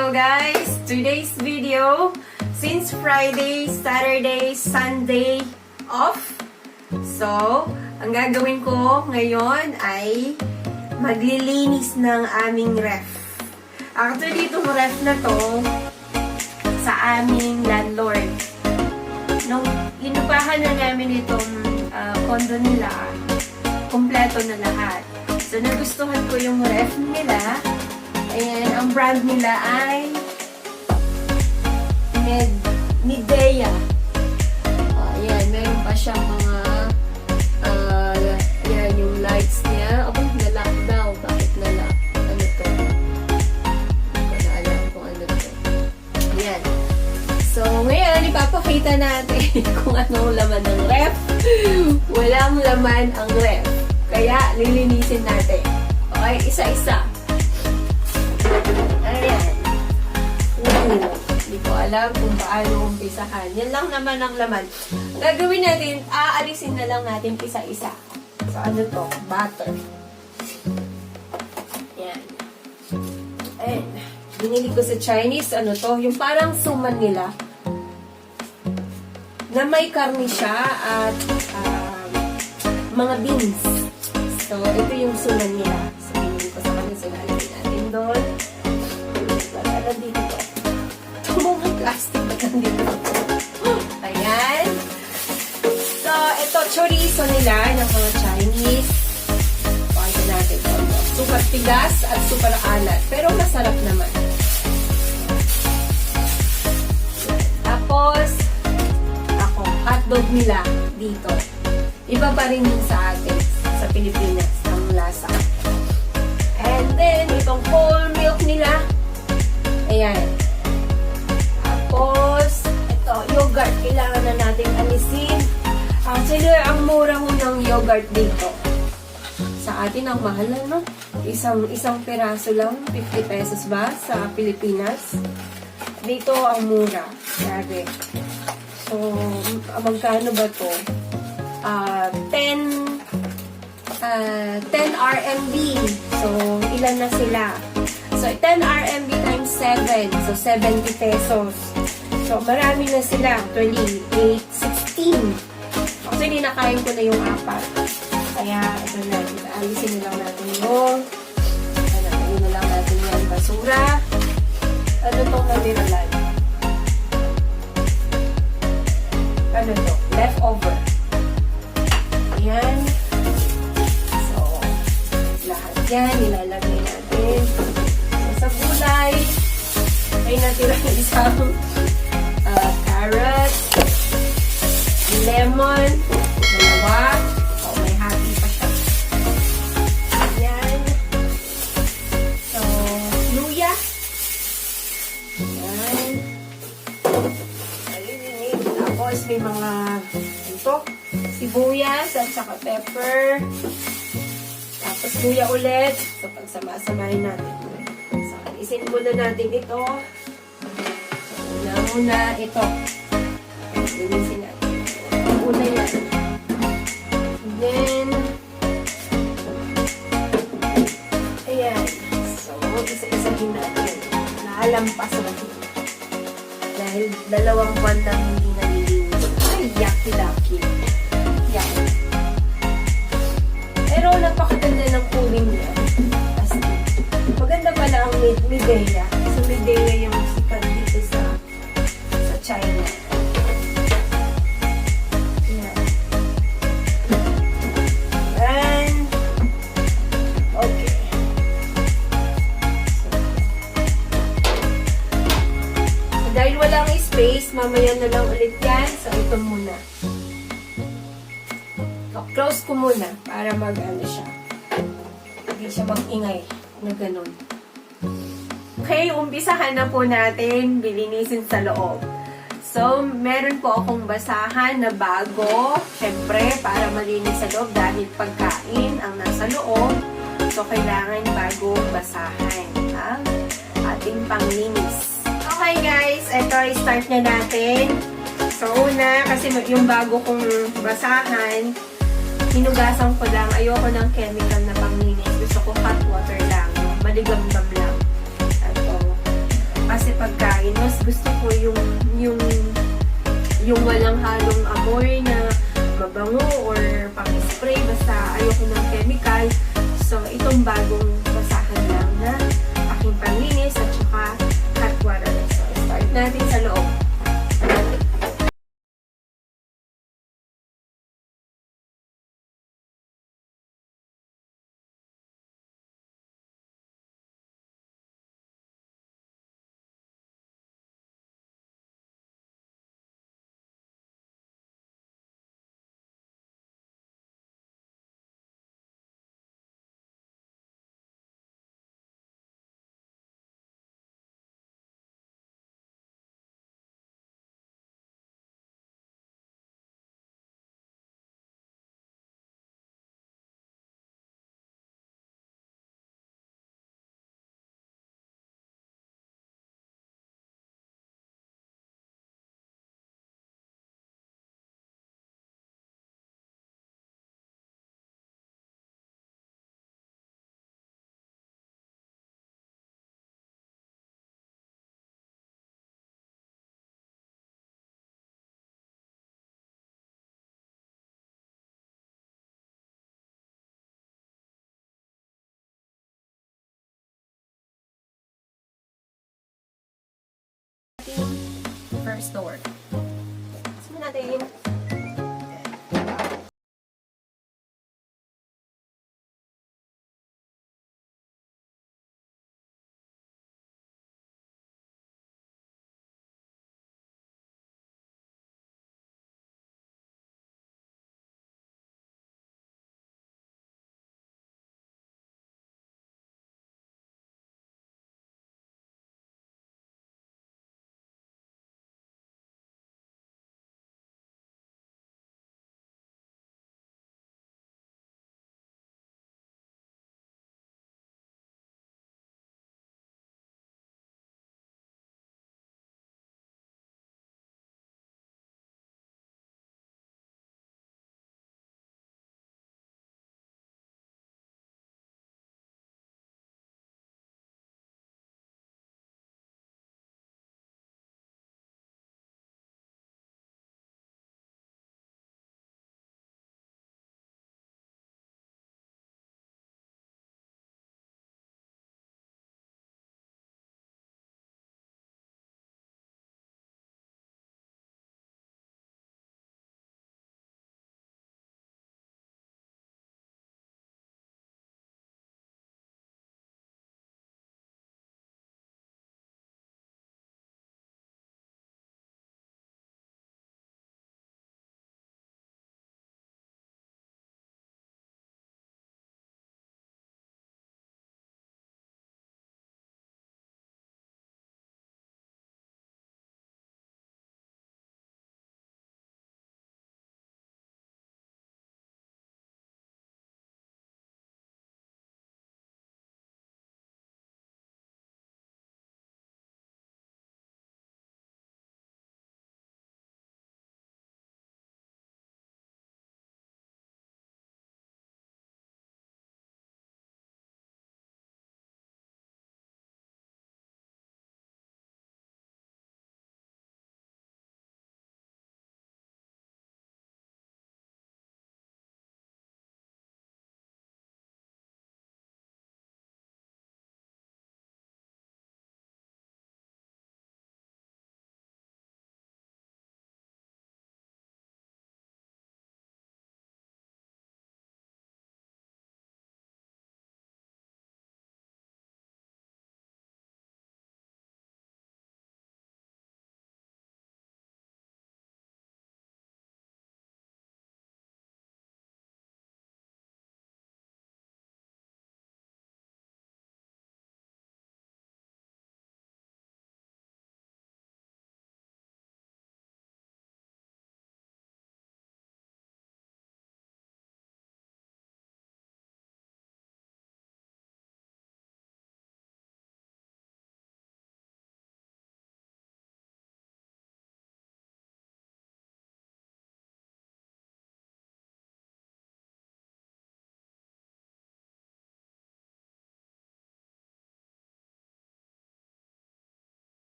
Hello guys! Today's video, since Friday, Saturday, Sunday off. So, ang gagawin ko ngayon ay maglilinis ng aming ref. Actually, itong ref na to sa aming landlord. Nung inupahan na namin itong condo nila, kompleto na lahat. So, nagustuhan ko yung ref nila. Ayan, ang brand nila ay Midea. Ayan, meron pa siyang mga ayan, yung lights niya. Oh, nalock daw. Bakit nalock? Ano to? Hindi ko na alam kung ano to. Ayan. So, ngayon, ipapakita natin kung anong laman ng ref. Walang laman ang ref. Kaya, lilinisin natin. Okay, isa-isa. Ayan. Hindi ko alam kung paano umpisahan. Yan lang naman ang laman. Ang gagawin natin, aalisin na lang natin isa-isa. So, ano to? Butter. Ayan. Ayan. Binili ko sa Chinese, ano to? Yung parang suman nila. Na may karne siya at mga beans. So, ito yung suman nila. So, binili ko sa kanila. So, lalagyan natin doon. Nandito to. Ito mga plastic na nandito to. Ayan. So, ito, chorizo nila ng mga Chinese. Pakita natin ito. Super tigas at super alat. Pero masarap naman. Tapos, hotdog nila dito. Iba pa rin yung sa atin, sa Pilipinas, ang lasa. And then, itong whole milk nila. Ayan. Tapos, ito, yogurt. Kailangan na natin alisin. Actually, ang mura mo ng yogurt dito. Sa atin, ang mahal na, no? Isang piraso lang, 50 pesos ba sa Pilipinas? Dito, ang mura. Grabe. So, magkano ba to? 10 RMB. So, ilan na sila? So, 10 RMB times 7. So, 70 pesos. So, marami na sila. Actually, 16. Actually, nakain ko na yung 4. Kaya, ito na. Alisin na lang natin yung ayun na lang natin yung basura. Ano itong natiralan? Ano to? Leftover. Ayan. So, lahat yan, ilalagay natin. So, sa gulay, ay natira isang carrot, lemon, dalawa. Oh, may happy pa siya. Ayan. So, luya. Ayan. Tapos, may mga ito, sibuyas at saka pepper. Tapos, luya ulit. So, pagsama-samahin natin. So, alisin muna natin ito. So, una ito. Linisin natin. Una yan. And then, ayan. So, isa-isahin natin. Naalampas natin. Dahil 2 buwan lang hindi nalilinis. Ay, yucky-ducky. Yuck. Pero napakaganda ng cooling niya. As in, maganda pala ang Midea. So, Midea yung sikat dito sa China. Ayan. And, okay. Dahil walang space, mamaya na lang ulit yan. So, ito muna. So, close ko muna para mag-ano siya. Hindi siya mag-ingay na ganun. Okay, umpisahan na po natin bilinisin sa loob. So, meron po akong basahan na bago. Siyempre, para malinis sa loob dahil pagkain ang nasa loob. So, kailangan bagong basahan ang ating panglinis. Okay guys, ito i-start na natin. So una, kasi yung bago kong basahan, hinugasan ko lang. Ayoko ng chemical na panglinis. Gusto ko hot water lang. Maligamgam lang. Ito. akin, mas gusto ko yung walang halong amoy na mabango or pang-spray. Basta ayoko ng chemical. So, itong bagong basahan lang na aking panlinis at saka hot water. So, start natin sa loob. First door. Sige natin.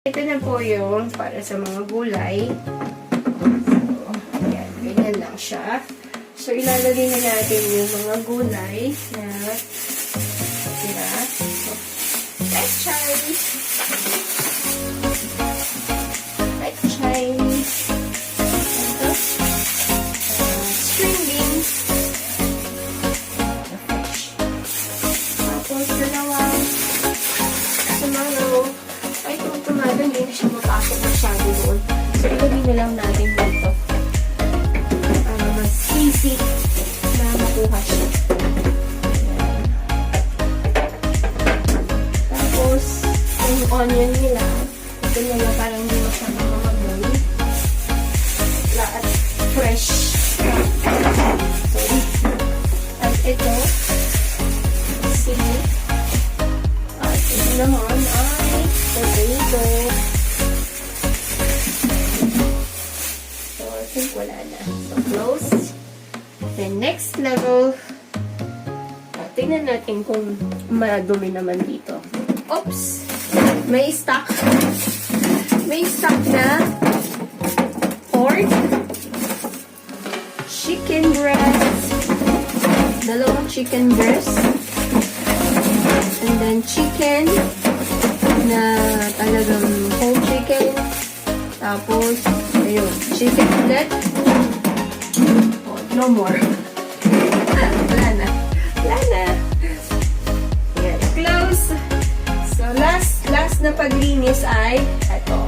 Ito na po yung para sa mga gulay. So, ayan, ganyan lang siya. So, ilalagay na natin yung mga gulay na tira. So, pechay. Pechay. Ito. String beans. Tapos, dalawang tomato. Ay, itong tomato, hindi na siya mapasok masyado doon. So, ilagay na lang natin dito. Para mas easy na makuha siya. Ayan. Tapos, yung onion nila, ito na lang parang hindi masyadong mamamoy. At fresh. Sorry. At ito, sili. At ito naman ay potato. So, I think wala na. So, close. Then, next level. Tingnan natin kung madumi naman dito. Oops! May stock. May stock na pork, chicken breast, dalawang chicken breast, and then chicken na talagang whole chicken. Tapos, ayun, chicken ulit. Oh, no more. Wala na. Wala na. Yan, close. So, last na paglinis ay ito.